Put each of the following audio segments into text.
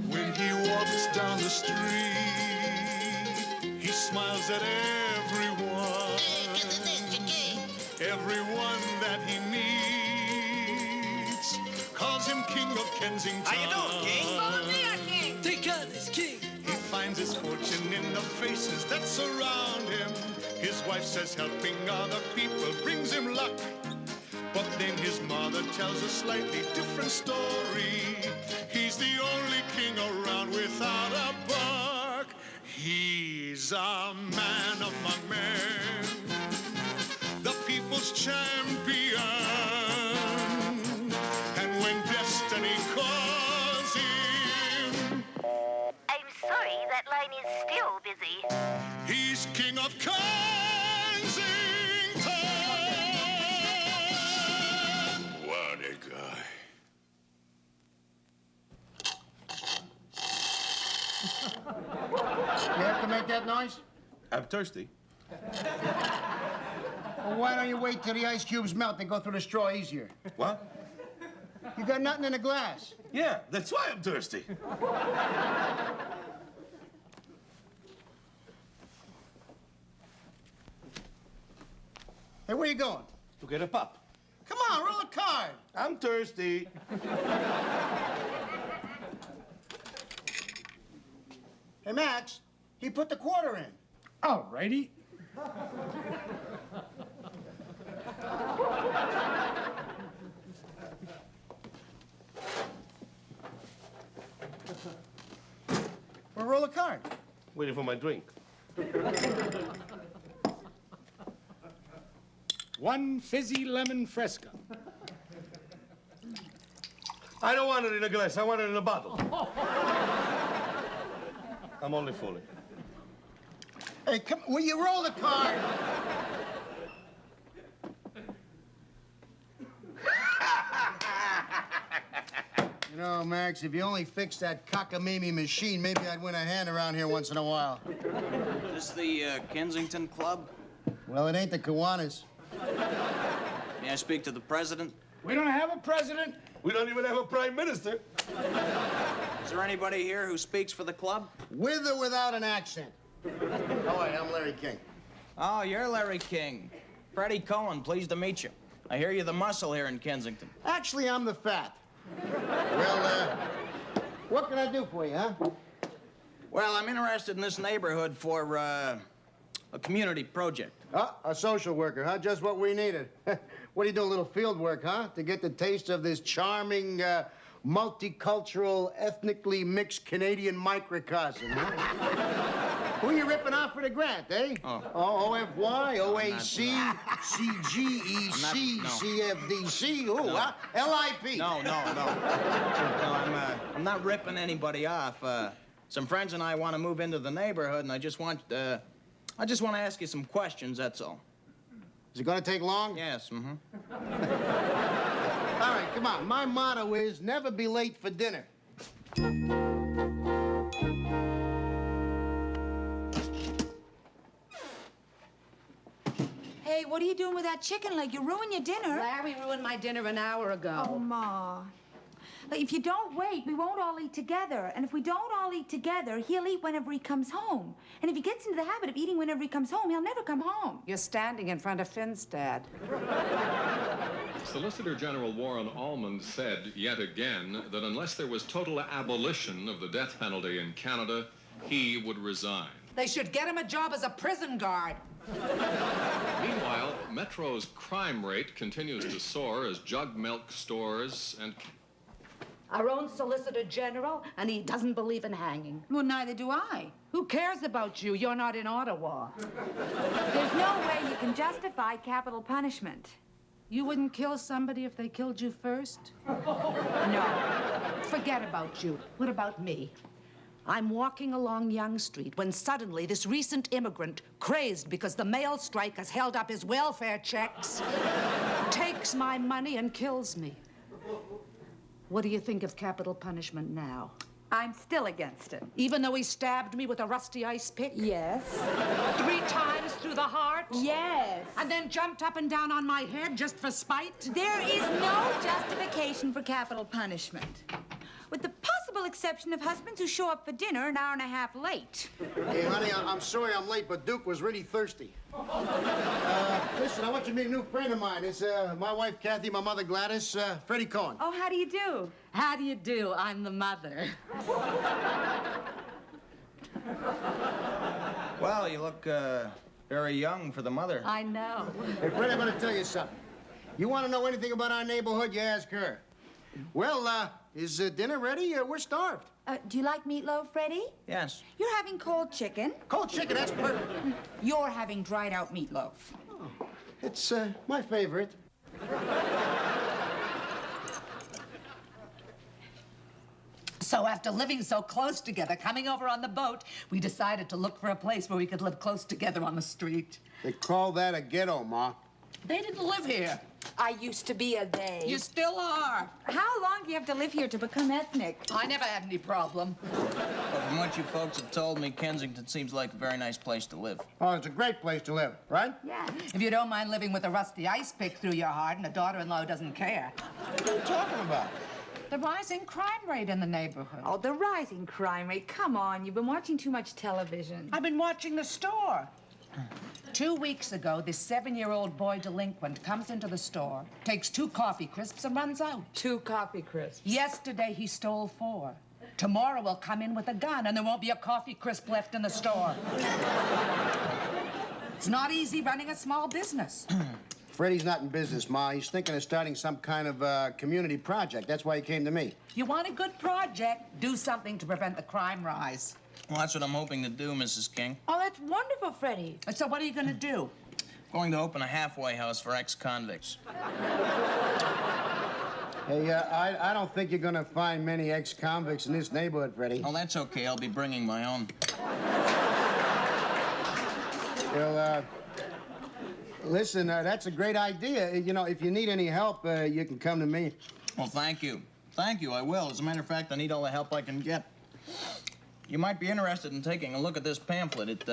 When he walks down the street, he smiles at everyone. Everyone that he meets calls him King of Kensington. How you doing, King? King. Take this, King. He finds his fortune in the faces that surround him. His wife says helping other people brings him luck. But then his mother tells a slightly different story. He's the only king around without a buck. He's a man among men, the people's champion. And when destiny calls him, I'm sorry, that line is still busy. he's king of Kensington. What a guy. You have to make that noise? I'm thirsty. Well, why don't you wait till the ice cubes melt and go through the straw easier? What? You got nothing in the glass. Yeah, that's why I'm thirsty. Hey, where you going? To get a pop. Come on, roll a card. I'm thirsty. Hey, Max, he put the quarter in. All righty. Well, roll a card. Waiting for my drink. One fizzy lemon fresca. I don't want it in a glass. I want it in a bottle. I'm only fooling. Hey, come, will you roll the card? You know, Max, if you only fixed that cockamamie machine, maybe I'd win a hand around here once in a while. Is this the Kensington Club? Well, it ain't the Kiwanis. May I speak to the president? We don't have a president. We don't even have a prime minister. Is there anybody here who speaks for the club? With or without an accent. Oh, wait, I'm Larry King. Oh, you're Larry King. Freddie Cohen, pleased to meet you. I hear you're the muscle here in Kensington. Actually, I'm the fat. Well, what can I do for you, huh? Well, I'm interested in this neighborhood for a community project. A social worker, huh? Just what we needed. What are you doing, a little field work, huh? To get the taste of this charming, multicultural, ethnically mixed Canadian microcosm, huh? Who are you ripping off for the grant, eh? Oh. OFY, OAC, CGEC, no. CFDC, who, huh? LIP. No, I'm not ripping anybody off. Some friends and I want to move into the neighborhood, and I just want to ask you some questions, that's all. Is it gonna take long? Yes, mm-hmm. All right, come on. My motto is never be late for dinner. Hey, what are you doing with that chicken leg? You ruined your dinner. Larry ruined my dinner an hour ago. Oh, Ma. Look, if you don't wait, we won't all eat together. And if we don't all eat together, he'll eat whenever he comes home. And if he gets into the habit of eating whenever he comes home, he'll never come home. You're standing in front of Finstad. Solicitor General Warren Almond said yet again that unless there was total abolition of the death penalty in Canada, he would resign. They should get him a job as a prison guard. Meanwhile, Metro's crime rate continues to soar as jug milk stores and... Our own Solicitor General, and he doesn't believe in hanging. Well, neither do I. Who cares about you? You're not in Ottawa. There's no way you can justify capital punishment. You wouldn't kill somebody if they killed you first? No. Forget about you. What about me? I'm walking along Yonge Street when suddenly this recent immigrant, crazed because the mail strike has held up his welfare checks, takes my money and kills me. What do you think of capital punishment now? I'm still against it. Even though he stabbed me with a rusty ice pick? Yes. 3 times through the heart? Yes. And then jumped up and down on my head just for spite? There is no justification for capital punishment. With the possible exception of husbands who show up for dinner an hour and a half late. Hey, honey, I'm sorry I'm late, but Duke was really thirsty. Listen, I want you to meet a new friend of mine. It's my wife, Kathy, my mother, Gladys, Freddie Cohen. Oh, how do you do? How do you do? I'm the mother. Well, you look very young for the mother. I know. Hey, Freddie, I'm going to tell you something. You want to know anything about our neighborhood, you ask her. Well, is dinner ready? We're starved. Do you like meatloaf, Freddie? Yes. You're having cold chicken. Cold chicken, that's perfect. You're having dried out meatloaf. Oh, it's my favorite. So after living so close together, coming over on the boat, we decided to look for a place where we could live close together on the street. They call that a ghetto, Ma. They didn't live here. I used to be a they. You still are. How long do you have to live here to become ethnic? I never had any problem. But from what you folks have told me, Kensington seems like a very nice place to live. Oh, it's a great place to live, right? Yeah. If you don't mind living with a rusty ice pick through your heart and a daughter-in-law who doesn't care. What are you talking about? The rising crime rate in the neighborhood. Oh, the rising crime rate. Come on, you've been watching too much television. I've been watching the store. 2 weeks ago, this 7-year-old boy delinquent comes into the store, takes 2 coffee crisps and runs out. 2 coffee crisps. Yesterday, he stole 4. Tomorrow, he'll come in with a gun, and there won't be a coffee crisp left in the store. It's not easy running a small business. Freddie's not in business, Ma. He's thinking of starting some kind of community project. That's why he came to me. You want a good project, do something to prevent the crime rise. Well, that's what I'm hoping to do, Mrs. King. Oh, that's wonderful, Freddie. So what are you going to do? Going to open a halfway house for ex-convicts. Hey, I don't think you're going to find many ex-convicts in this neighborhood, Freddie. Oh, that's okay. I'll be bringing my own. Well, listen, that's a great idea. You know, if you need any help, you can come to me. Well, thank you. Thank you, I will. As a matter of fact, I need all the help I can get. You might be interested in taking a look at this pamphlet. It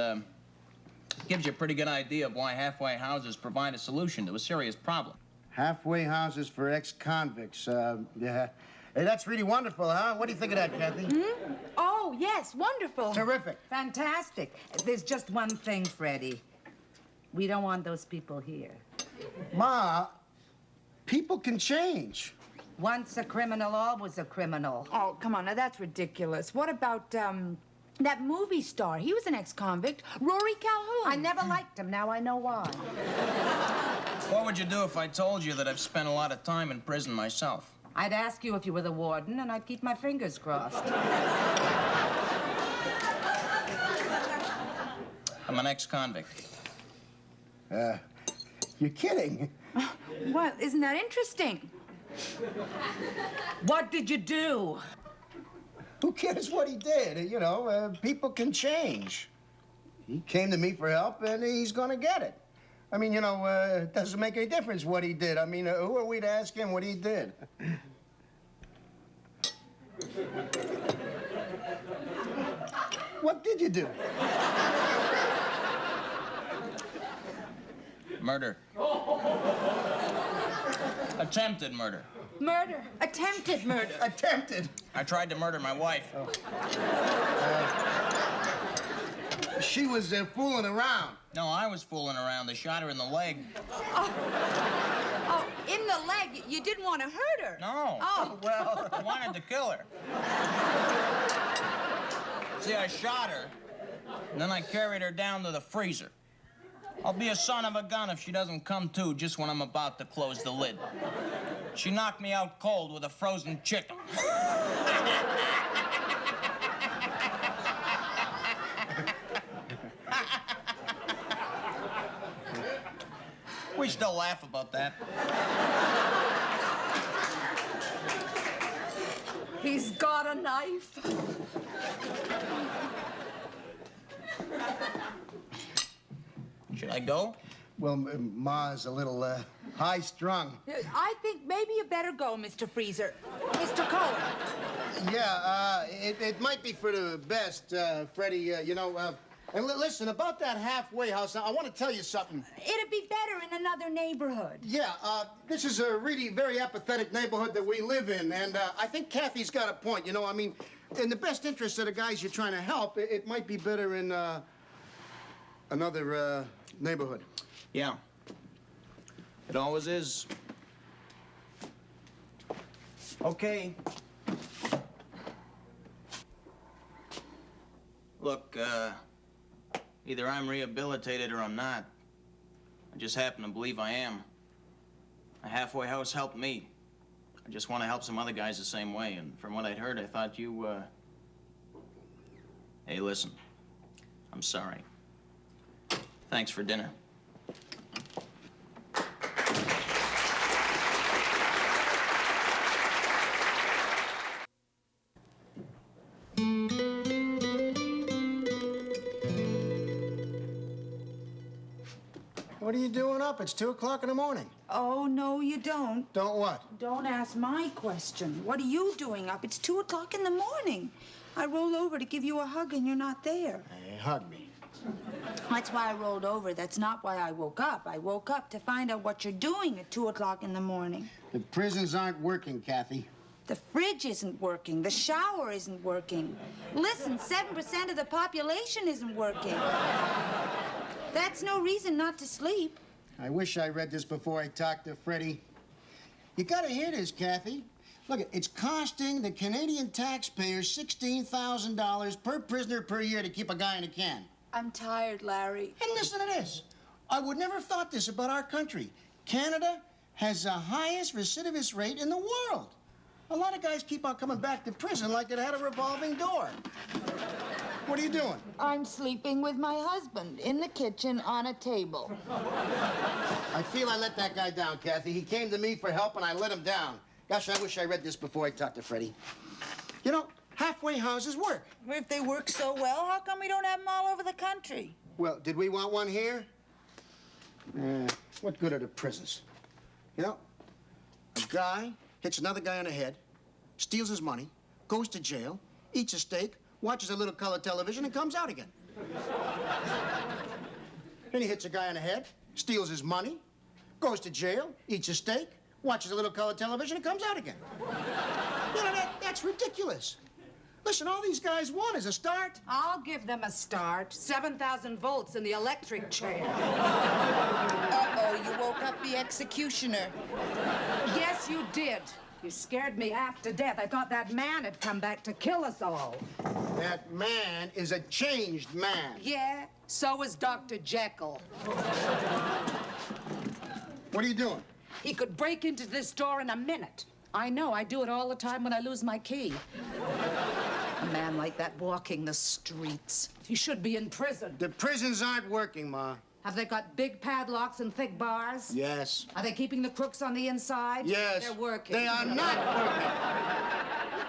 gives you a pretty good idea of why halfway houses provide a solution to a serious problem. Halfway houses for ex-convicts. Yeah. Hey, that's really wonderful, huh? What do you think of that, Kathy? Hmm? Oh, yes, wonderful. Terrific. Fantastic. There's just one thing, Freddie. We don't want those people here. Ma, people can change. Once a criminal, always a criminal. Oh, come on, now that's ridiculous. What about, that movie star? He was an ex-convict, Rory Calhoun. I never liked him. Now I know why. What would you do if I told you that I've spent a lot of time in prison myself? I'd ask you if you were the warden, and I'd keep my fingers crossed. I'm an ex-convict. You're kidding. Well, isn't that interesting? What did you do? Who cares what he did? You know, people can change. He came to me for help, and he's gonna get it. I mean, you know, it doesn't make any difference what he did. I mean, who are we to ask him what he did? What did you do? Murder. Attempted murder. Murder. Attempted murder. Attempted. I tried to murder my wife. She was fooling around. No, I was fooling around. They shot her in the leg. Oh, in the leg. You didn't want to hurt her. No. Oh. Well, I wanted to kill her. See, I shot her, and then I carried her down to the freezer. I'll be a son of a gun if she doesn't come to just when I'm about to close the lid. She knocked me out cold with a frozen chicken. We still laugh about that. He's got a knife. Should I go? Well, Ma's a little High strung. I think maybe you better go, Mr. Freezer. Mr. Cohen. Yeah, it might be for the best, Freddie, and listen, about that halfway house, I want to tell you something. It'd be better in another neighborhood. Yeah, this is a really very apathetic neighborhood that we live in, and I think Kathy's got a point, I mean, in the best interest of the guys you're trying to help, it might be better in another neighborhood. Yeah. It always is. Okay. Look, either I'm rehabilitated or I'm not. I just happen to believe I am. A halfway house helped me. I just want to help some other guys the same way, and from what I'd heard, I thought you, Hey, listen. I'm sorry. Thanks for dinner. What are you doing up? It's 2 o'clock in the morning. Oh, no, you don't. Don't what? Don't ask my question. What are you doing up? It's 2 o'clock in the morning. I rolled over to give you a hug, and you're not there. Hey, hug me. That's why I rolled over. That's not why I woke up. I woke up to find out what you're doing at 2 o'clock in the morning. The prisons aren't working, Kathy. The fridge isn't working. The shower isn't working. Listen, 7% of the population isn't working. That's no reason not to sleep. I wish I read this before I talked to Freddie. You gotta hear this, Kathy. Look, it's costing the Canadian taxpayers $16,000 per prisoner per year to keep a guy in a can. I'm tired, Larry. And listen to this. I would never have thought this about our country. Canada has the highest recidivist rate in the world. A lot of guys keep on coming back to prison like it had a revolving door. What are you doing? I'm sleeping with my husband in the kitchen on a table. I feel I let that guy down, Kathy. He came to me for help, and I let him down. Gosh, I wish I read this before I talked to Freddie. Halfway houses work. If they work so well, how come we don't have them all over the country? Well, did we want one here? What good are the prisons? A guy hits another guy on the head, steals his money, goes to jail, eats a steak, watches a little color television, and comes out again. Then he hits a guy on the head, steals his money, goes to jail, eats a steak, watches a little color television, and comes out again. That's ridiculous. Listen, all these guys want is a start. I'll give them a start. 7,000 volts in the electric chair. Uh-oh, you woke up the executioner. Yes, you did. You scared me half to death. I thought that man had come back to kill us all. That man is a changed man. Yeah, so is Dr. Jekyll. What are you doing? He could break into this door in a minute. I know, I do it all the time when I lose my key. A man like that walking the streets. He should be in prison. The prisons aren't working, Ma. Have they got big padlocks and thick bars? Yes. Are they keeping the crooks on the inside? Yes. They're working. They are not working.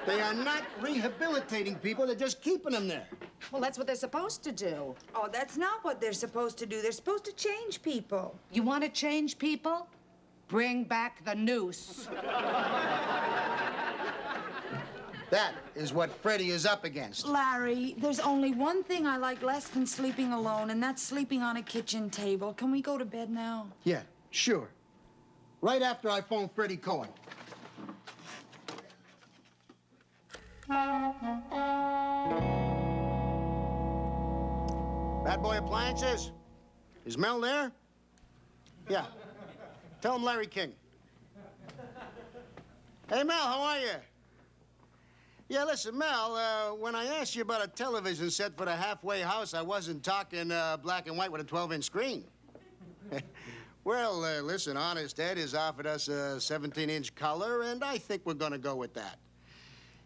They are not rehabilitating people. They're just keeping them there. Well, that's what they're supposed to do. Oh, that's not what they're supposed to do. They're supposed to change people. You want to change people? Bring back the noose. That is what Freddie is up against. Larry, there's only one thing I like less than sleeping alone, and that's sleeping on a kitchen table. Can we go to bed now? Yeah, sure. Right after I phone Freddie Cohen. Bad Boy Appliances? Is Mel there? Yeah. Tell him Larry King. Hey, Mel, how are you? Yeah, listen, Mel, when I asked you about a television set for the halfway house, I wasn't talking black and white with a 12-inch screen. Well, listen, Honest Ed has offered us a 17-inch color, and I think we're gonna go with that.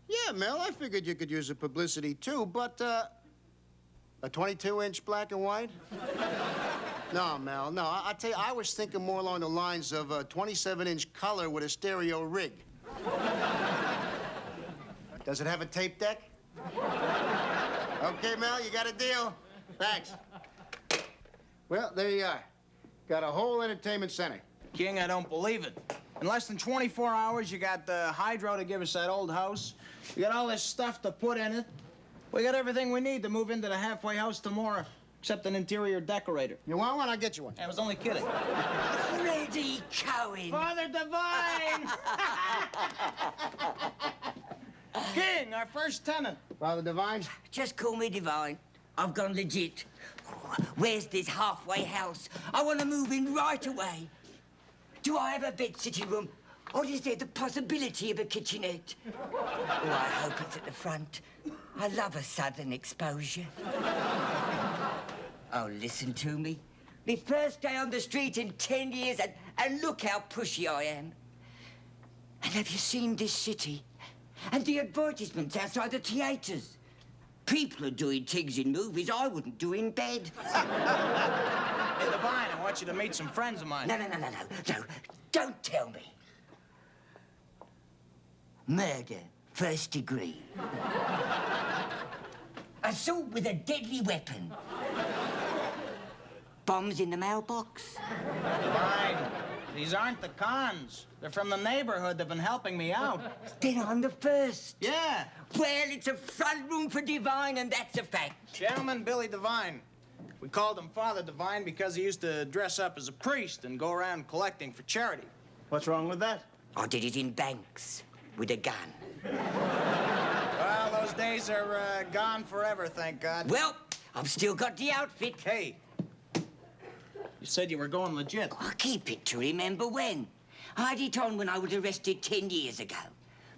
Yeah, Mel, I figured you could use the publicity, too, but, a 22-inch black and white? No, Mel, no. I'll tell you, I was thinking more along the lines of a 27-inch color with a stereo rig. Does it have a tape deck? Okay, Mel, you got a deal? Thanks. Well, there you are. Got a whole entertainment center. King, I don't believe it. In less than 24 hours, you got Hydro to give us that old house. You got all this stuff to put in it. We got everything we need to move into the halfway house tomorrow, except an interior decorator. You want one? I'll get you one. I was only kidding. Ready, Cohen. Father Divine! King, our first tenant. Father Divine? Just call me Divine. I've gone legit. Where's this halfway house? I want to move in right away. Do I have a bed-sitting room? Or is there the possibility of a kitchenette? Oh, I hope it's at the front. I love a southern exposure. Oh, listen to me. My first day on the street in 10 years, and look how pushy I am. And have you seen this city? And the advertisements outside the theatres? People are doing things in movies I wouldn't do in bed. Hey, Divine, I want you to meet some friends of mine. No. Don't tell me. Murder, first degree. Assault with a deadly weapon. Bombs in the mailbox. Divine, these aren't the cons. They're from the neighborhood. They've been helping me out. Then I'm the first. Yeah. Well, it's a front room for Divine, and that's a fact. Gentleman Billy Divine. We called him Father Divine because he used to dress up as a priest and go around collecting for charity. What's wrong with that? I did it in banks with a gun. Well, those days are gone forever, thank God. Well, I've still got the outfit. Hey, you said you were going legit. I'll keep it to remember when. I had it on when I was arrested 10 years ago.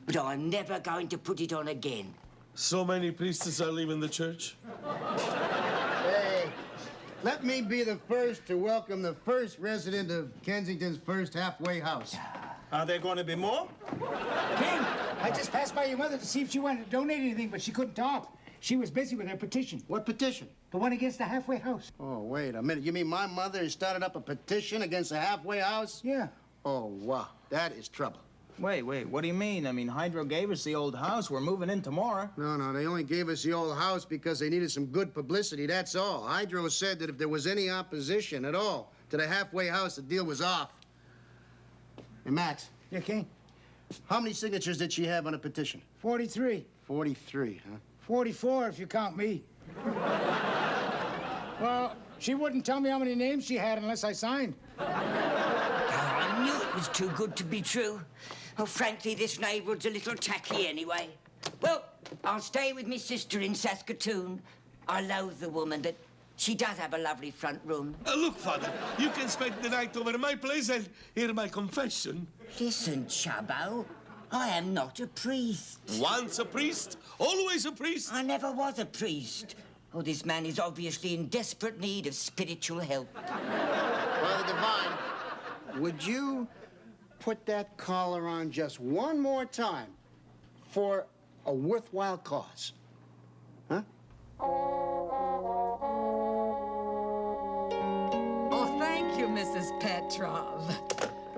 But I'm never going to put it on again. So many priestesses are leaving the church. Hey, let me be the first to welcome the first resident of Kensington's first halfway house. Are there going to be more? King, I just passed by your mother to see if she wanted to donate anything, but she couldn't talk. She was busy with her petition. What petition? The one against the halfway house. Oh, wait a minute. You mean my mother has started up a petition against the halfway house? Yeah. Oh, wow. That is trouble. Wait, what do you mean? I mean, Hydro gave us the old house. We're moving in tomorrow. No, they only gave us the old house because they needed some good publicity, that's all. Hydro said that if there was any opposition at all to the halfway house, the deal was off. Hey, Max. Yeah, King. How many signatures did she have on a petition? 43. 43, huh? 44 if you count me. Well, she wouldn't tell me how many names she had unless I signed. Oh, I knew it was too good to be true. Oh, frankly, this neighborhood's a little tacky anyway. Well, I'll stay with my sister in Saskatoon. I loathe the woman, but she does have a lovely front room. Look, Father, you can spend the night over at my place and hear my confession. Listen, Chubbo, I am not a priest. Once a priest, always a priest. I never was a priest. Oh, this man is obviously in desperate need of spiritual help. Father Divine, would you put that collar on just one more time for a worthwhile cause? Huh? Oh, thank you, Mrs. Petrov.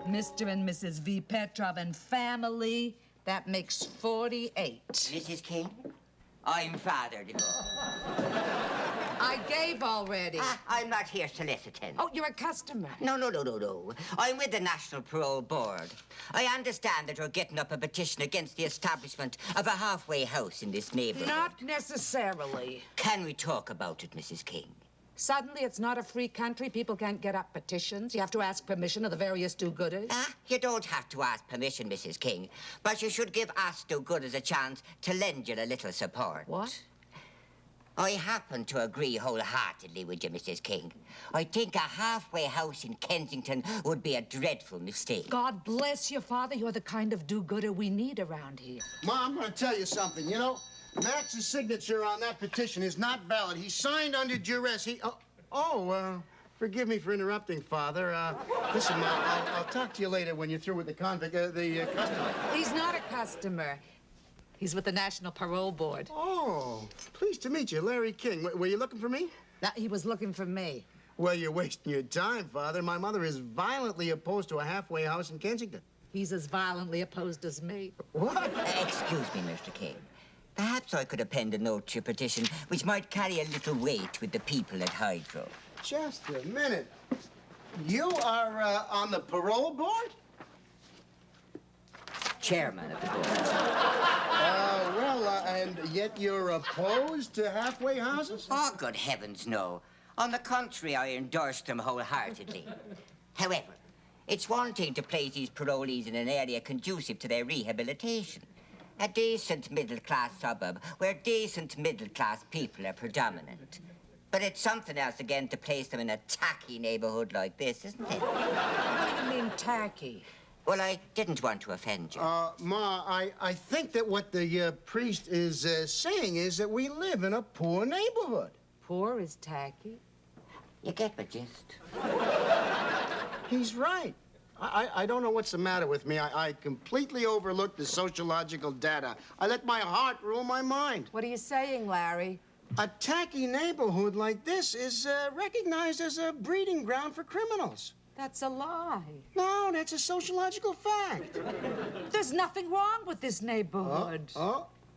Mr. and Mrs. V. Petrov and family, that makes 48. Mrs. King, I'm Father Divine. I gave already. I'm not here soliciting. Oh, you're a customer. No. I'm with the National Parole Board. I understand that you're getting up a petition against the establishment of a halfway house in this neighborhood. Not necessarily. Can we talk about it, Mrs. King? Suddenly, it's not a free country. People can't get up petitions. You have to ask permission of the various do-gooders. You don't have to ask permission, Mrs. King, but you should give us do-gooders a chance to lend you a little support. What? I happen to agree wholeheartedly with you, Mrs. King. I think a halfway house in Kensington would be a dreadful mistake. God bless you, Father. You're the kind of do-gooder we need around here. Mom, I'm going to tell you something. You know, Max's signature on that petition is not valid. He signed under duress. Forgive me for interrupting, Father. Listen, Mom, I'll talk to you later when you're through with the customer. He's not a customer. He's with the National Parole Board. Oh, pleased to meet you, Larry King. Were you looking for me? He was looking for me. Well, you're wasting your time, Father. My mother is violently opposed to a halfway house in Kensington. He's as violently opposed as me. What? Excuse me, Mr. King. Perhaps I could append a note to your petition which might carry a little weight with the people at Hydro. Just a minute. You are on the parole board? Chairman of the board. And yet you're opposed to halfway houses? Oh, good heavens, no. On the contrary, I endorse them wholeheartedly. However, it's one thing to place these parolees in an area conducive to their rehabilitation. A decent middle-class suburb where decent middle-class people are predominant. But it's something else again to place them in a tacky neighborhood like this, isn't it? What do you mean, tacky? Well, I didn't want to offend you. Ma, I think that what the priest is saying is that we live in a poor neighborhood. Poor is tacky. You get the gist. He's right. I don't know what's the matter with me. I completely overlooked the sociological data. I let my heart rule my mind. What are you saying, Larry? A tacky neighborhood like this is recognized as a breeding ground for criminals. That's a lie. No, that's a sociological fact. There's nothing wrong with this neighborhood.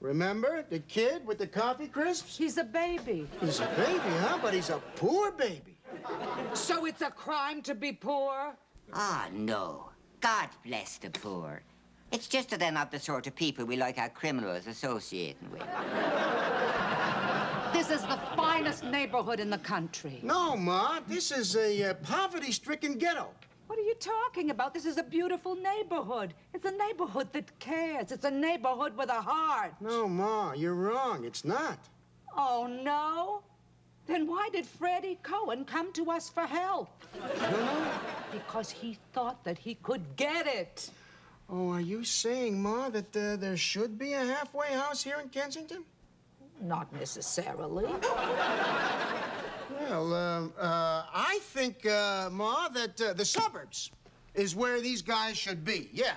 Remember the kid with the coffee crisps? He's a baby. He's a baby, huh? But he's a poor baby. So it's a crime to be poor? Ah, no. God bless the poor. It's just that they're not the sort of people we like our criminals associating with. This is the finest neighborhood in the country. No, Ma. This is a poverty-stricken ghetto. What are you talking about? This is a beautiful neighborhood. It's a neighborhood that cares. It's a neighborhood with a heart. No, Ma, you're wrong. It's not. Oh, no? Then why did Freddie Cohen come to us for help? Because he thought that he could get it. Oh, are you saying, Ma, that there should be a halfway house here in Kensington? Not necessarily. Well, I think, Ma, that the suburbs is where these guys should be. Yeah.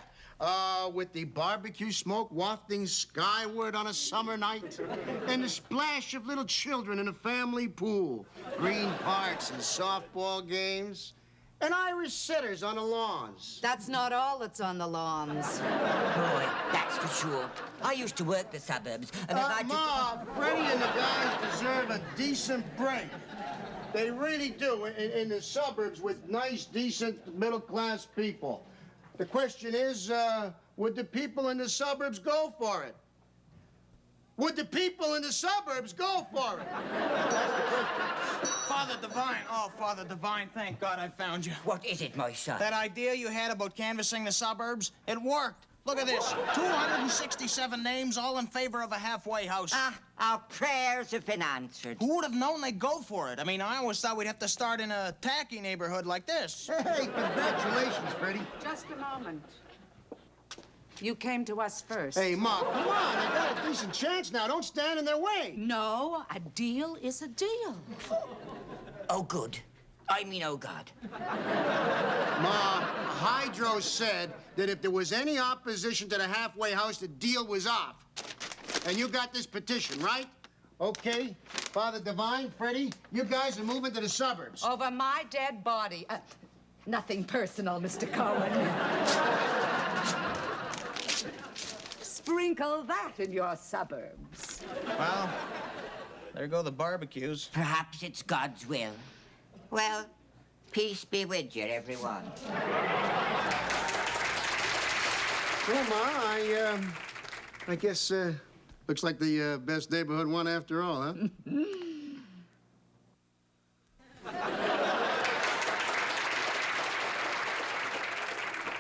With the barbecue smoke wafting skyward on a summer night, and the splash of little children in a family pool, green parks and softball games, and Irish setters on the lawns. That's not all that's on the lawns. Boy, that's for sure. I used to work the suburbs, and if I Ma, Freddie and the guys deserve a decent break. They really do, in the suburbs with nice, decent, middle-class people. The question is, would the people in the suburbs go for it? Would the people in the suburbs go for it? That's the question. Father Divine. Oh, Father Divine, thank God I found you. What is it, my son? That idea you had about canvassing the suburbs, it worked. Look at this. 267 names, all in favor of a halfway house. Our prayers have been answered. Who would have known they'd go for it? I mean, I always thought we'd have to start in a tacky neighborhood like this. Hey, congratulations, Freddie. Just a moment. You came to us first. Hey, Ma, come on. I got a decent chance now. Don't stand in their way. No, a deal is a deal. Oh, good. I mean, oh, God. Ma, Hydro said that if there was any opposition to the halfway house, the deal was off. And you got this petition, right? Okay. Father Divine, Freddie, you guys are moving to the suburbs. Over my dead body. Nothing personal, Mr. Cohen. Sprinkle that in your suburbs. Well, there go the barbecues. Perhaps it's God's will. Well, peace be with you, everyone. Well, Ma, I guess, looks like the best neighborhood won after all, huh?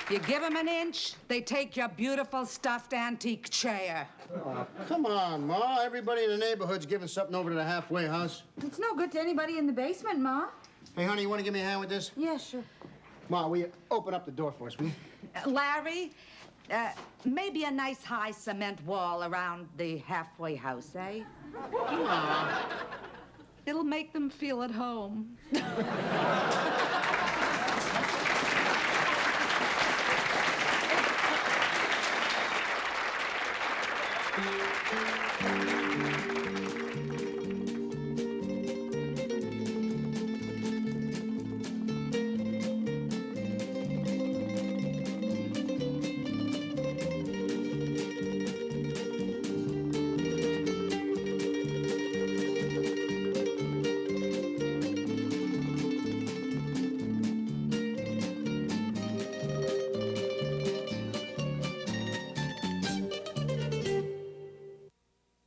You give them an inch, they take your beautiful stuffed antique chair. Oh, come on, Ma. Everybody in the neighborhood's giving something over to the halfway house. It's no good to anybody in the basement, Ma. Hey, honey, you want to give me a hand with this? Yeah, sure. Ma, will you open up the door for us, will you? Larry, maybe a nice high cement wall around the halfway house, eh? Ma. It'll make them feel at home.